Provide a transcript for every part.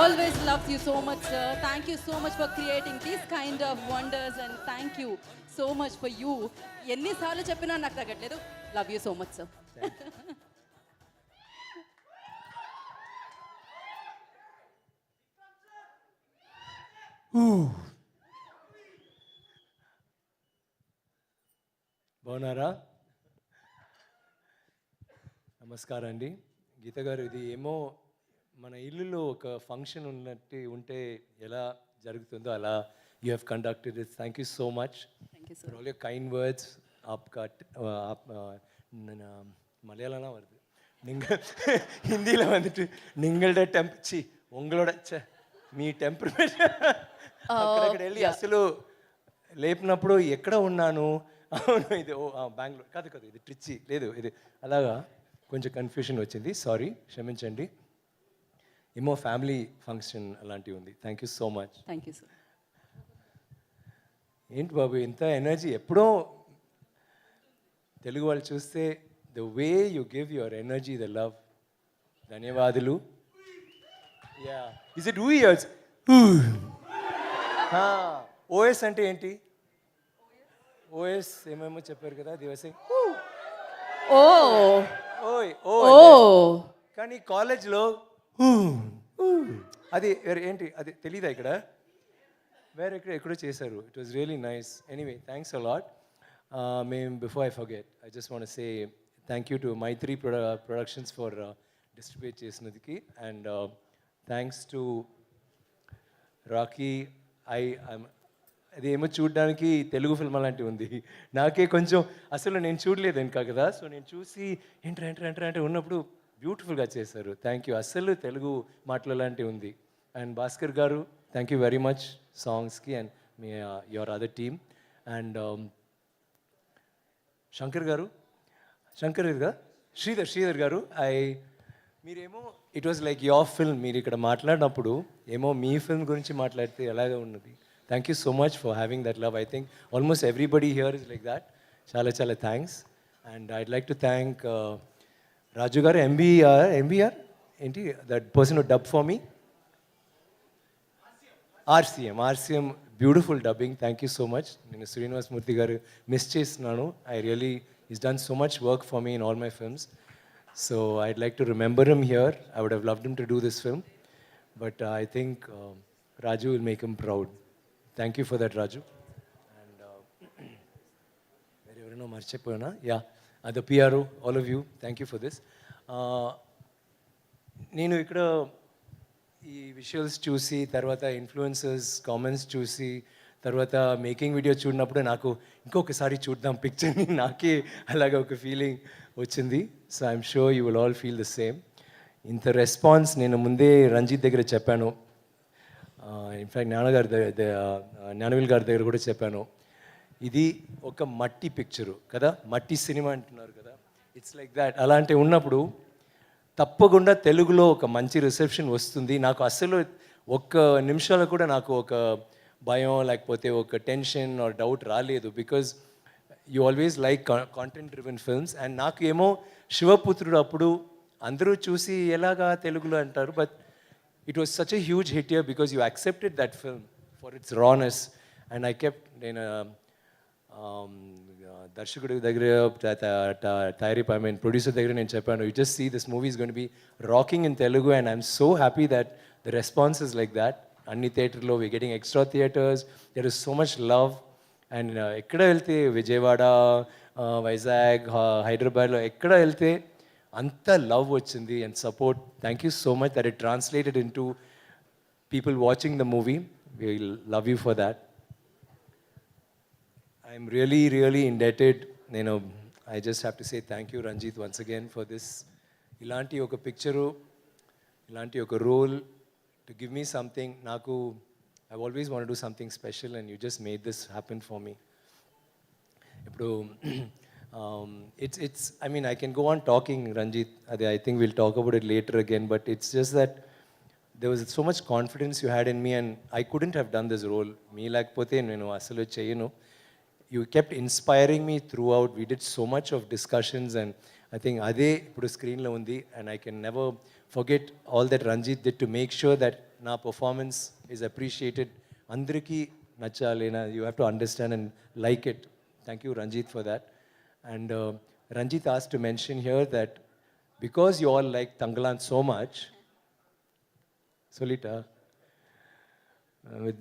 always loves you so much, sir. Thank you so much for creating these kind of wonders, and thank you so much for you. ఎన్నిసార్లు చెప్పినా నాకు తగ్గట్లేదు. Love you so much, sir. బాగున్నారా? నమస్కారం అండి. గీత గారు, ఇది ఏమో మన ఇల్లులో ఒక ఫంక్షన్ ఉన్నట్టు ఉంటే ఎలా జరుగుతుందో అలా you have conducted it. Thank you so much for all your kind words. மலையாளம்னா வருது, நீங்கள் ஹிந்தியில் வந்துட்டு நீங்களோட சி உங்களோட మీ టెంపర్మెంట్ అక్కడక్కడ వెళ్ళి అసలు లేపినప్పుడు ఎక్కడ ఉన్నాను, అవును ఇది బెంగళూరు కాదు కాదు ఇది ట్రిచ్చి లేదు ఇది అలాగా కొంచెం కన్ఫ్యూషన్ వచ్చింది. సారీ, క్షమించండి. ఏమో ఫ్యామిలీ ఫంక్షన్ అలాంటివి ఉంది. Thank you so much. Thank you sir. ఏంటి బాబు ఇంత ఎనర్జీ? ఎప్పుడో తెలుగు వాళ్ళు చూస్తే the way you give your energy, the love. ధన్యవాదాలు. Yeah, is it years? OS అంటే ఏంటి? ఓఎస్ ఏమేమో చెప్పారు కదా దివసే. ఓ ఓయ్ ఓ, కానీ కాలేజ్లో అది ఏంటి అది తెలీదా? ఇక్కడ వేరే ఎక్కడో చేశారు. It was really nice. Anyway, thanks a lot. మేము before I forget, I just want say thank you to Mythri productions for distribute చేసినందుకు, అండ్ థ్యాంక్స్ టు రాకీ. అది ఏమో చూడడానికి తెలుగు ఫిల్మ్ అలాంటివి ఉంది. నాకే కొంచెం అసలు నేను చూడలేదు ఇంకా కదా, సో నేను చూసి ఏంటంటే ఉన్నప్పుడు బ్యూటిఫుల్గా చేశారు. Thank you. అసలు తెలుగు మాటలు లాంటివి ఉంది. And Bhaskar garu, thank you very much సాంగ్స్కి అండ్ మీ your other team. And Shankar garu, Sridhar garu, మీరేమో it was like your film. మీరు ఇక్కడ మాట్లాడినప్పుడు ఏమో మీ ఫిల్మ్ గురించి మాట్లాడితే ఎలాగ ఉన్నది. Thank you so much for having that love. I think almost everybody here is like that. చాలా చాలా thanks. And I'd like to thank Raju garu, MBR ఏంటి that person who dub for me, RCM beautiful dubbing. Thank you so much. నేను Srinivas Murthy garu miss చేస్తున్నాను. I really is done so much work for me in all my films. So I'd like to remember him here. I would have loved him to do this film, but I think Raju will make him proud. Thank you for that, Raju. And everyone marchepona, yeah, the PRO, all of you, thank you for this. నేను ఇక్కడ ఈ visuals చూసి తర్వాత influencers comments చూసి తర్వాత making video చూడినప్పుడు నాకు ఇంకొకసారి చూద్దాం పిక్చర్ని, నాకే అలాగే ఒక ఫీలింగ్ వచ్చింది. So I'm sure you will all feel the same. ఇంత రెస్పాన్స్ నేను ముందే రంజిత్ దగ్గర చెప్పాను, ఇన్ఫ్యాక్ట్ జ్ఞానవేల్ గారి దగ్గర కూడా చెప్పాను. ఇది ఒక మట్టి పిక్చరు కదా, మట్టి సినిమా అంటున్నారు కదా, ఇట్స్ లైక్ దాట్. అలాంటి ఉన్నప్పుడు తప్పకుండా తెలుగులో ఒక మంచి రిసెప్షన్ వస్తుంది. నాకు అసలు ఒక్క నిమిషాలు కూడా నాకు ఒక భయం లేకపోతే ఒక టెన్షన్ ఆర్ డౌట్ రాలేదు. Because you always like content driven films. And నాకు ఏమో శివపుత్రుడు అప్పుడు అందరూ చూసి ఎలాగా తెలుగులో అంటారు, but it was such a huge hit here because you accepted that film for its rawness. And I kept, నేను దర్శకుడి దగ్గర ఐ మీన్ ప్రొడ్యూసర్ దగ్గర నేను చెప్పాను, you just see this movie is going to be rocking in Telugu. And I'm so happy that the response is like that. అన్ని థియేటర్లో we getting extra theatres, there is so much love. And ఎక్కడ వెళ్తే విజయవాడ, వైజాగ్, హైదరాబాద్లో ఎక్కడ వెళ్తే అంత love వచ్చింది and support. Thank you so much that it translated in to people watching the movie. We love you for that. I'm really indebted. నేను I just have to say thank you Ranjith once again for this. ఇలాంటి ఒక picture, ఇలాంటి ఒక role to give me something. Naku, I've always wanted to do something special and you just made this happen for me. It's I mean I can go on talking, Ranjit. I think we'll talk about it later again, but it's just that there was so much confidence you had in me and I couldn't have done this role. Me lakapothe nenu asalu cheyanu. You kept inspiring me throughout. We did so much of discussions and I think ade ippudu screen lo undi and I can never forget all that Ranjit did to make sure that నా performance is appreciated. అందరికీ నచ్చాలి, you have to understand and like it. Thank you Ranjith for that. And Ranjith asked to mention here that because you all like Tangalan so much, Solita, with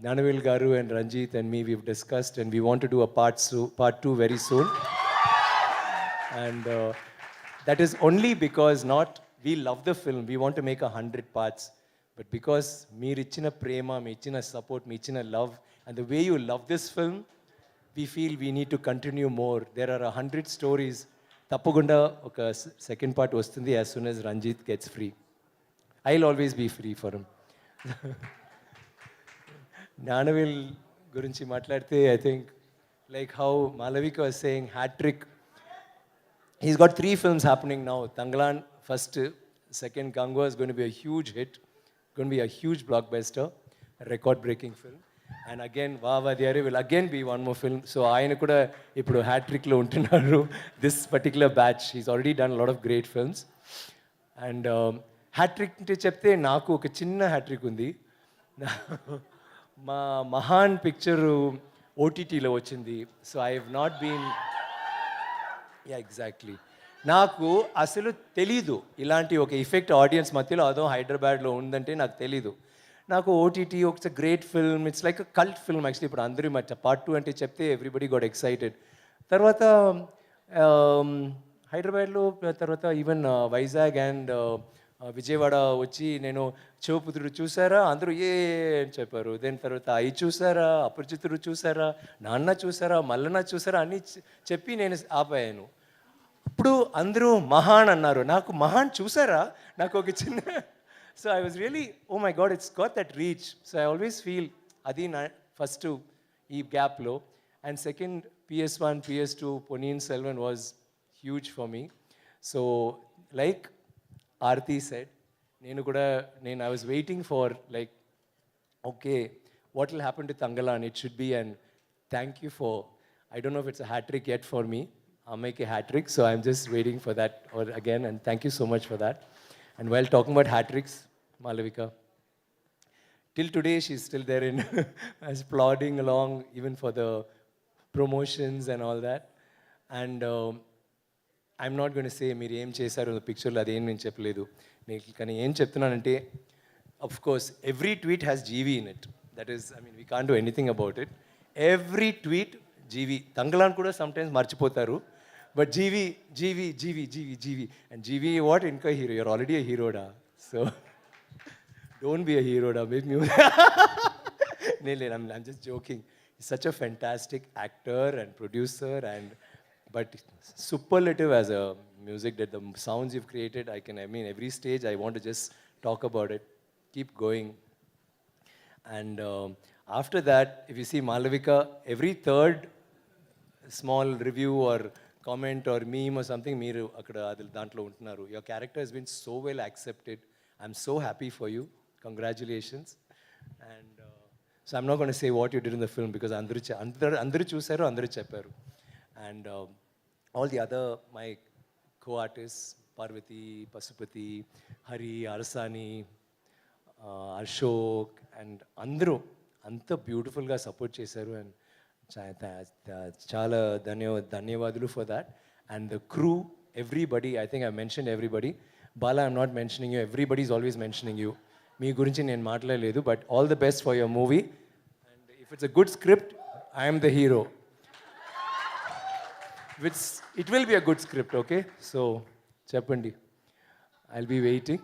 Nanavil Garu and Ranjit and me, we've discussed and we want to do a part 2 very soon. And that is only because not we love the film, we want to make 100 parts, but because meer ichina prema, mee ichina support, mee ichina love, and the way you love this film, we feel we need to continue more. There are 100 stories. Tappagunda oka second part vastundi as soon as Ranjit gets free. I'll always be free for him. Nanavil gurinchi maatladte, I think like how Malavika was saying, hat trick. He's got 3 films happening now. Tangalan first, second Gangwa is going to be a huge hit, going to be a huge blockbuster, a record-breaking film. And again, Vava Diyare will again be one more film. So ayana kuda ippudu hat trick lo untunnaru. This particular batch, he's already done a lot of great films. And hat trick ante chepte naaku oka chinna hat trick undi. మా మహాన్ picture ఓటీటీలో వచ్చింది. So I have not been, yeah exactly, నాకు అసలు తెలీదు ఇలాంటి ఒక effect audience మధ్యలో అదో హైదరాబాద్లో ఉందంటే నాకు తెలీదు. నాకు ఓటీటీ ఒక great film, it's like a cult film actually. ఇప్పుడు అందరూ పార్ట్ 2 అంటే చెప్తే ఎవ్రీబడి గాట్ ఎక్సైటెడ్. తర్వాత హైదరాబాద్లో, తర్వాత ఈవెన్ వైజాగ్ అండ్ విజయవాడ వచ్చి నేను శివపుత్రుడు చూసారా, అందరూ ఏ అని చెప్పారు. దెన్ తర్వాత అయి చూసారా, అపరిచితుడు చూసారా, నాన్న చూసారా, మల్లన్న చూసారా అని చెప్పి నేను ఆపాను. ఇప్పుడు అందరూ మహాన్ అన్నారు. నాకు మహాన్ చూసారా, నాకు ఒక చిన్న, so I was really oh my god, it's got that reach. So I always feel అది నా ఫస్ట్ ఈ గ్యాప్లో. And second PS1, PS2, Ponniyin Selvan was huge for me. So like Aarti said, I was waiting for like, okay, what will happen to Tangalan? It should be, and thank you for, I don't know if it's a hat trick yet for me. I'll make a hat trick, so I'm just waiting for that or again, and thank you so much for that. And while talking about hat tricks, Malavika, till today she's still there in as plodding along even for the promotions and all that. And I'm not going to say మీరు ఏం చేశారు పిక్చర్లో, అదేం నేను చెప్పలేదు. నేను కానీ ఏం చెప్తున్నానంటే, of course every tweet has GV in it. That is, I mean we can't do anything about it. Every tweet GV. Tangalan కూడా సమ్టైమ్స్ మర్చిపోతారు, but GV GV GV GV GV and GV what ఇంకా hero, you're already a హీరోడా, so don't be a హీరోడా, make mew. నేను I'm just joking. Such a fantastic actor and producer, and but superlative as a music, that the sounds you've created, I mean every stage I want to just talk about it, keep going. And after that, if you see Malavika, every third small review or comment or meme or something, మీరు అక్కడ దాంట్లో ఉంటున్నారు. Your character has been so well accepted. I'm so happy for you. Congratulations. And so I'm not going to say what you did in the film because అందరూ చూసారు, అందరూ చెప్పారు. And all the other, my co-artists, Parvati, Pasupati, Hari, Arasani, Ashok, and అందరూ అంత బ్యూటిఫుల్గా support చేశారు. And చాలా ధన్యవాదాలు for that. And the crew, everybody, I think I mention everybody. Bala, I'm not mentioning you, everybody is always mentioning you. మీ గురించి నేను మాట్లాడలేదు, but all the best for your movie. And if it's a good script, I'm the hero. It will be a good script, okay? So, చెప్పండి, I'll be waiting.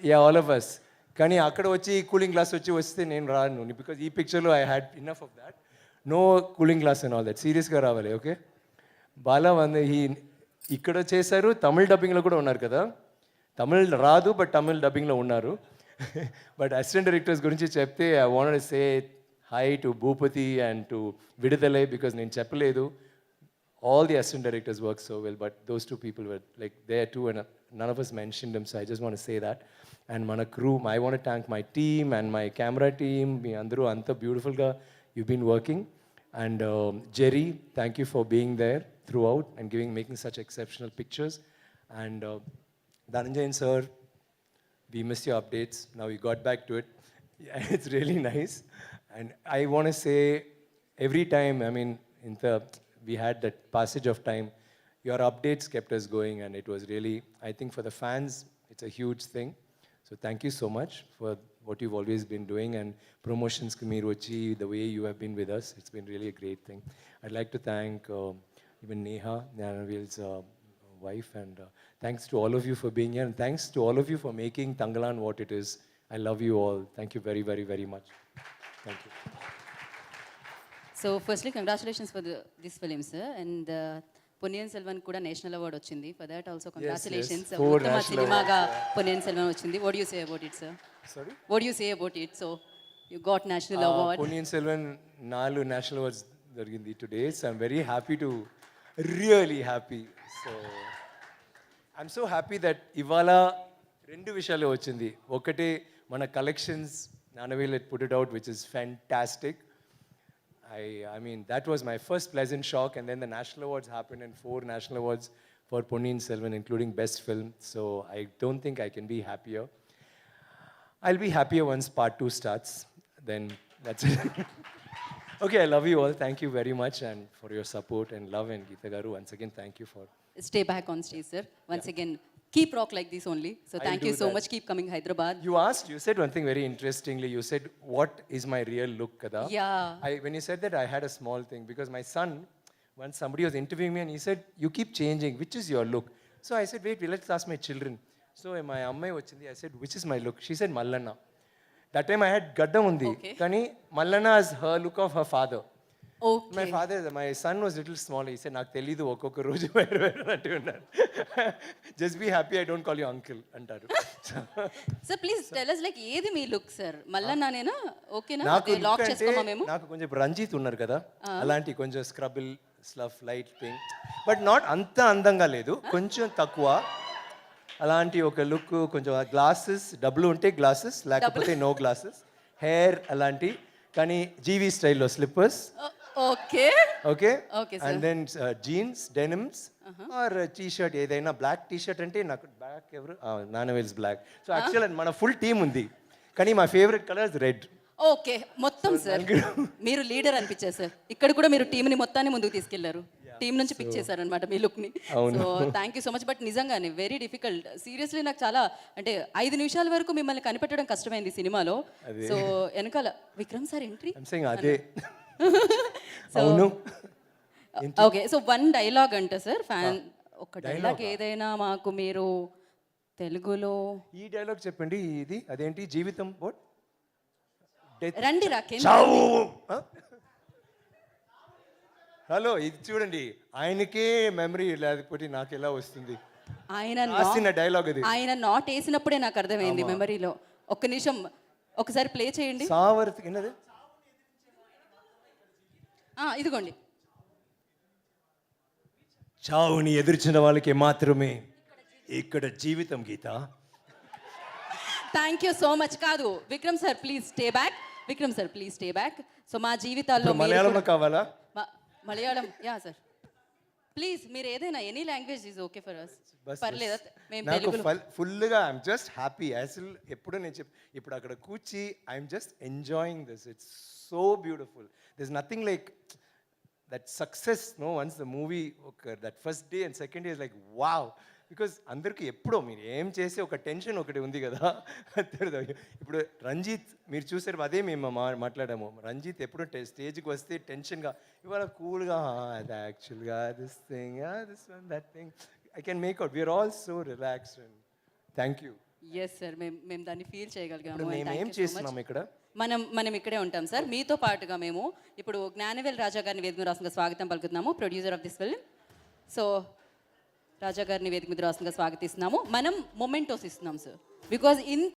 Yeah, all of us. కానీ అక్కడ వచ్చి cooling glass వస్తే నేను రాను, because ఈ పిక్చర్లో I had enough of that. No cooling glass and all that. సీరియస్గా రావాలి, ఓకే? బాలా ఇక్కడ చేశారు, తమిళ్ డబ్బింగ్లో కూడా ఉన్నారు కదా. తమిళ్ రాదు, బట్ తమిళ్ డబ్బింగ్లో ఉన్నారు. బట్ అసిస్టెంట్ డైరెక్టర్స్ గురించి చెప్తే I wanted to say high to Bhupathi and to విడుదలై, బికాజ్ నేను చెప్పలేదు. All the assistant directors work so well, but those two people were like there too, and none of us mentioned them, so I just want to say that. And mana crew, I want to thank my team and my camera team. Me andru anta beautiful ga you've been working. And Jerry, thank you for being there throughout and making such exceptional pictures. And Dhananjayan sir, we missed your updates. Now we got back to it. Yeah, it's really nice. And I want to say, every time, I mean, we had that passage of time, your updates kept us going, and it was really, I think for the fans, it's a huge thing. So thank you so much for what you've always been doing, and promotions Kamirochi, the way you have been with us, it's been really a great thing. I'd like to thank even Neha, Nanavil's wife, and thanks to all of you for being here, and thanks to all of you for making Tangalan what it is. I love you all. Thank you very, very, very much. Thank you. So firstly congratulations for this film sir and Ponniyin Selvan కూడా national award వచ్చింది for that also congratulations Four ఉత్తమ national సినిమాగా పొన్నియన్ సెల్వన్ వచ్చింది what you say about it sir Sorry? What you say about it so you got national award Ponniyin Selvan 4 national awards జరిగింది today, so I'm very happy to, really happy. So I'm so happy that ఇవాళ రెండు విషయాలు వచ్చింది. ఒకటి మన collections Nanavil had put it out, which is fantastic. I mean, that was my first pleasant shock, and then the national awards happened, and 4 national awards for Ponniyin Selvan, including best film. So I don't think I can be happier. I'll be happier once part 2 starts. Then that's it. Okay, I love you all. Thank you very much, and for your support and love. And Geeta Garu, once again, thank you for. Stay back on stage sir once again keep rock like this only so thank you do so that. Much keep coming Hyderabad You said one thing very interestingly. You said, "What is my real look, Kada?" Yeah. When you said that, I had a small thing because my son, once somebody was interviewing me and he said, "You keep changing. Which is your look?" So I said, "Wait, let's ask my children." So my amma vachindi. I said, "Which is my look?" She said, "Mallanna." That time I had gaddam undi. Okay. Kani Mallanna is her look of her father. Okay My son was little smaller. He said, "నాకు తెలీదు ఒక్కొక్క రోజు వేరు వేరు అంటూ ఉన్నాడు." Just be happy I don't call you uncle అంటారు. Sir please tell us like ఏది మీ లుక్ సార్ మల్లన్నానేనా ఓకేనా నాకు లాక్ look చేసుకోమా అంటే మేము నాకు కొంచెం ఇప్పుడు రంజిత్ ఉన్నారు కదా అలాంటి కొంచెం Scrabble స్లఫ్ light thing but not అంత అందంగా లేదు కొంచెం తక్కువ అలాంటి ఒక లుక్ కొంచెం గ్లాసెస్ డబ్బులు ఉంటే గ్లాసెస్ లేకపోతే నో గ్లాసెస్ హెయిర్ అలాంటి కానీ జీవీ స్టైల్లో slippers okay okay Okay, sir. And then jeans denims or T shirt ఏదైనా బ్లాక్ టీ షర్ట్ అంటే నాకు బ్లాక్ ఎవరు నానవెల్స్ బ్లాక్ సో యాక్చువల్ మన ఫుల్ టీమ్ ఉంది కానీ మా ఫేవరెట్ కలర్ రెడ్ ఓకే మొత్తం సార్ మీరు లీడర్ అనిపించారు సార్ ఇక్కడ కూడా మీరు టీంని మొత్తాన్ని ముందుకు తీసుకెళ్లారు టీం నుంచి పిక్ చేశారు అనమాట మీ లుక్ ని so thank you so much but నిజంగానే వెరీ డిఫికల్ట్ సీరియస్లీ నాకు చాలా అంటే 5 నిమిషాల వరకు మిమ్మల్ని కనిపెట్టడం కష్టమైంది సినిమాలో సో వెనకాల విక్రమ్ సార్ ఎంట్రీ అదే అవును ఓకే సో వన్ డైలాగ్ అంట సార్ ఫ్యాన్ ఒక డైలాగ్ ఏదైనా మాకు మీరు తెలుగులో ఈ డైలాగ్ చెప్పండి ఇది అదేంటి జీవితం వాట్ రండి రాకేంద్ర చావు హలో ఇది చూడండి ఆయనకే మెమరీ లేకపోతే నాకు ఎలా వస్తుంది ఆయన రాసిన డైలాగ్ అది ఆయన నాట్ వేసినప్పుడే నాకు అర్థమైంది మెమరీలో ఒక్క నిమిషం ఒకసారి ప్లే చేయండి సావర్తి విన్నది ఇదిగోండి చావుని ఎదుర్చిన వాళ్ళకి మాత్రమే ఇక్కడ జీవితం గీత థ్యాంక్ యూ సో మచ్ కాదు Vikram sir please stay back Vikram sir please stay back so మా జీవితాల్లో ఇప్పుడు మలయాళంలో కావాలా మలయాళం యా సార్ ప్లీజ్ మీరు ఏదైనా any language is okay for us పర్లేదా మేము నాకు తెలుగులో ఫుల్గా ఐఎమ్ జస్ట్ హ్యాపీ అసలు ఎప్పుడు నేను ఇప్పుడు అక్కడ కూర్చి I'm just enjoying this it's so beautiful this nothing like that success no once the movie ఒక that first day and second day is like wow because అందరికీ ఎప్పుడో మీరు ఏం చేసి ఒక టెన్షన్ ఒకటి ఉంది కదా ఇప్పుడు రంజిత్ మీరు చూసారు అదే మేము మాట్లాడాము రంజిత్ ఎప్పుడు స్టేజ్కి వస్తే టెన్షన్గా ఇవాళ కూల్గా అది యాక్చువల్గా this thing this one that thing I can make out we're all so relaxed and thank you yes sir మేము దాన్ని ఫీల్ చేయగలిగాము ఇప్పుడు మేము ఏం చేస్తున్నాం ఇక్కడ మనం ఇక్కడే ఉంటాం సార్ మీతో పాటుగా మేము ఇప్పుడు జ్ఞానవేల్ రాజా గారిని వేదిక మీద రాష్ట్రంగా స్వాగతం పలుకుతున్నాము producer of this film so Raja గారిని వేదిక మీద రాష్ట్రంగా స్వాగతిస్తున్నాము మనం మొమెంటోస్ ఇస్తున్నాం సార్ బికాజ్ ఇన్